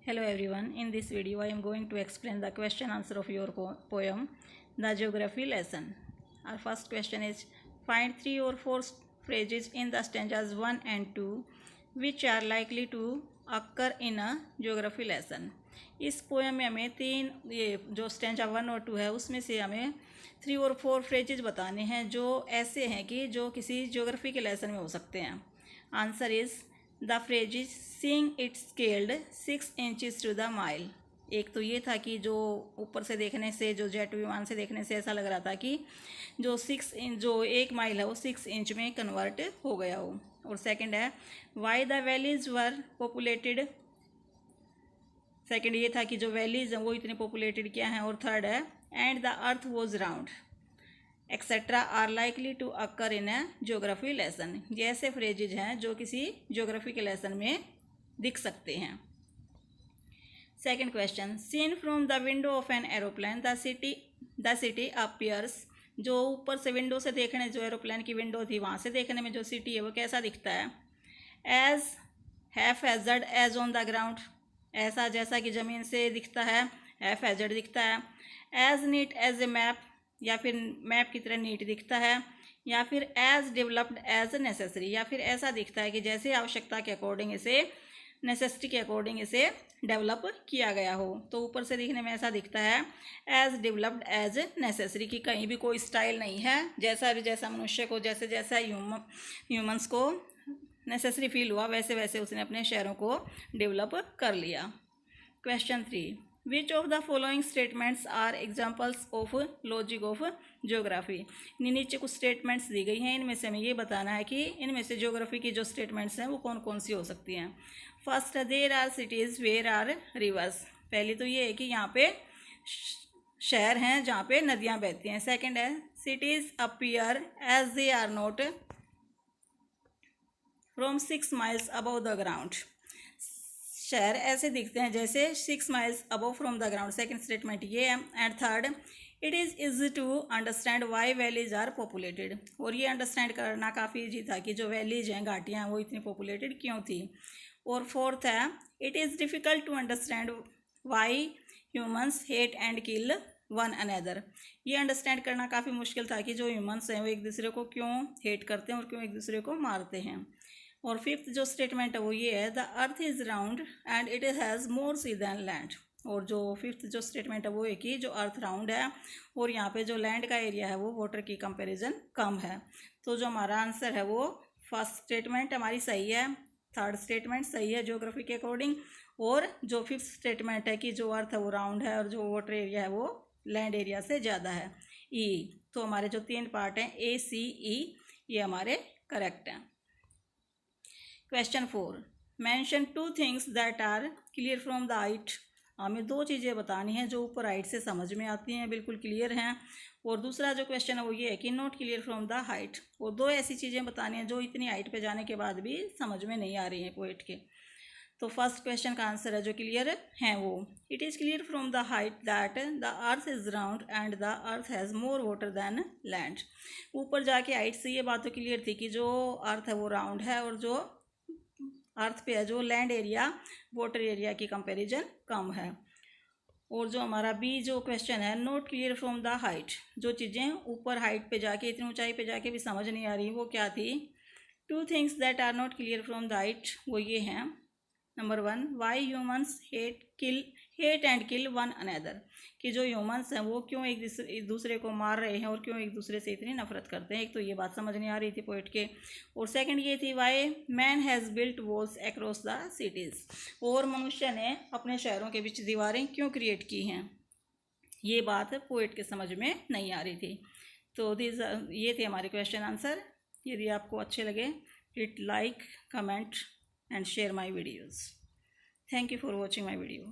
Hello everyone, in this video I am going to explain the question answer of your poem, The Geography Lesson. Our first question is, find 3 or 4 phrases in the stanzas 1 and 2 which are likely to occur in a geography lesson. इस poem में हमें ये जो stanza 1 और 2 है उसमें से हमें 3 और 4 फ्रेजेज बताने हैं जो ऐसे हैं कि जो किसी ज्योग्राफी के लेसन में हो सकते हैं. Answer is the phrases seeing it scaled 6 inches to the mile. एक तो ये था कि जो ऊपर से देखने से, जो जेट विमान से देखने से ऐसा लग रहा था कि जो 6 इंच, जो 1 माइल है वो 6 इंच में कन्वर्ट हो गया हो. और सेकंड है why the valleys were populated. Second ये था कि जो वैलीज हैं वो इतने पॉपुलेटेड क्या हैं. और थर्ड है and the earth was round etcetera are likely to occur in a geography lesson. ये ऐसे फ्रेजेज हैं जो किसी ज्योग्राफी के लेसन में दिख सकते हैं. Second question, seen from the window of an aeroplane the city appears. जो ऊपर से विंडो से देखने, जो एरोप्लेन की विंडो थी वहाँ से देखने में जो सिटी है वो कैसा दिखता है. As haphazard as on the ground. ऐसा जैसा कि ज़मीन से दिखता है, हैफहैज़र्ड दिखता है. As neat as a map, या फिर मैप की तरह नीट दिखता है. या फिर एज डेवलप्ड एज नेसेसरी, या फिर ऐसा दिखता है कि जैसे आवश्यकता के अकॉर्डिंग इसे, नेसेसिटी के अकॉर्डिंग इसे डेवलप किया गया हो. तो ऊपर से दिखने में ऐसा दिखता है एज डेवलप्ड एज नेसेसरी, कि कहीं भी कोई स्टाइल नहीं है. जैसा मनुष्य को जैसा ह्यूमंस को नेसेसरी फील हुआ वैसे वैसे उसने अपने शहरों को डेवलप कर लिया. Question 3, which of the following statements are examples of logic of geography. नीचे कुछ स्टेटमेंट्स दी गई हैं, इनमें से हमें ये बताना है कि इनमें से ज्योग्राफी की जो स्टेटमेंट्स हैं वो कौन कौन सी हो सकती हैं. First, there are cities where are rivers. पहली तो ये है कि यहाँ पे शहर हैं जहाँ पे नदियाँ बहती हैं. सेकंड है cities appear as they are not from 6 miles above the ground. शहर ऐसे दिखते हैं जैसे 6 miles above from the ground. Second statement ये है. And third, it is easy to understand why valleys are populated. और ये अंडरस्टैंड करना काफ़ी ईजी था कि जो वैलीज हैं, घाटियाँ हैं, वो इतनी पॉपुलेटेड क्यों थी. और फोर्थ है, it is difficult to understand why humans hate and kill one another. ये अंडरस्टैंड करना काफ़ी मुश्किल था कि जो ह्यूमन्स हैं वो एक दूसरे को क्यों हेट करते हैं और क्यों एक दूसरे को मारते हैं. और फिफ्थ जो स्टेटमेंट है वो ये है, the earth is round and it has more sea than land. और जो फिफ्थ जो स्टेटमेंट है वो है कि जो अर्थ राउंड है और यहाँ पे जो लैंड का एरिया है वो वाटर की कंपैरिजन कम है. तो जो हमारा आंसर है वो फर्स्ट स्टेटमेंट हमारी सही है, थर्ड स्टेटमेंट सही है ज्योग्राफी के अकॉर्डिंग, और जो फिफ्थ स्टेटमेंट है कि जो अर्थ है वो राउंड है और जो वाटर एरिया है वो लैंड एरिया से ज़्यादा है, ई. तो हमारे जो 3 पार्ट हैं ए, सी, ई, ये हमारे करेक्ट हैं. Question 4, mention 2 things that are clear from the height. हमें 2 चीज़ें बतानी हैं जो ऊपर हाइट से समझ में आती हैं, बिल्कुल क्लियर हैं. और दूसरा जो क्वेश्चन है वो ये है कि not clear from the height. और 2 ऐसी चीज़ें बतानी हैं जो इतनी हाइट पे जाने के बाद भी समझ में नहीं आ रही हैं पोएट के. तो फर्स्ट क्वेश्चन का आंसर है जो क्लियर है वो, it is clear from the height that the earth is round and the earth has more water than land. ऊपर जाके हाइट से ये बात तो क्लियर थी कि जो अर्थ है वो राउंड है और जो अर्थ पे है जो लैंड एरिया वाटर एरिया की कंपैरिजन कम है. और जो हमारा बी जो क्वेश्चन है, not clear from the height, जो चीज़ें ऊपर हाइट पे जाके, इतनी ऊंचाई पे जाके भी समझ नहीं आ रही वो क्या थी. 2 things that are not clear from the height वो ये हैं. Number 1, why humans hate and kill one another. कि जो ह्यूमन्स हैं वो क्यों एक दूसरे को मार रहे हैं और क्यों एक दूसरे से इतनी नफरत करते हैं. एक तो ये बात समझ नहीं आ रही थी पोएट के. और सेकंड ये थी, Y man has built walls across the cities. और मनुष्य ने अपने शहरों के बीच दीवारें क्यों क्रिएट की हैं. ये बात पोएट के समझ में नहीं आ रही थी. तो ये थे हमारे क्वेश्चन आंसर. यदि आपको अच्छे लगे, hit like, comment and share my videos. Thank you for watching my video.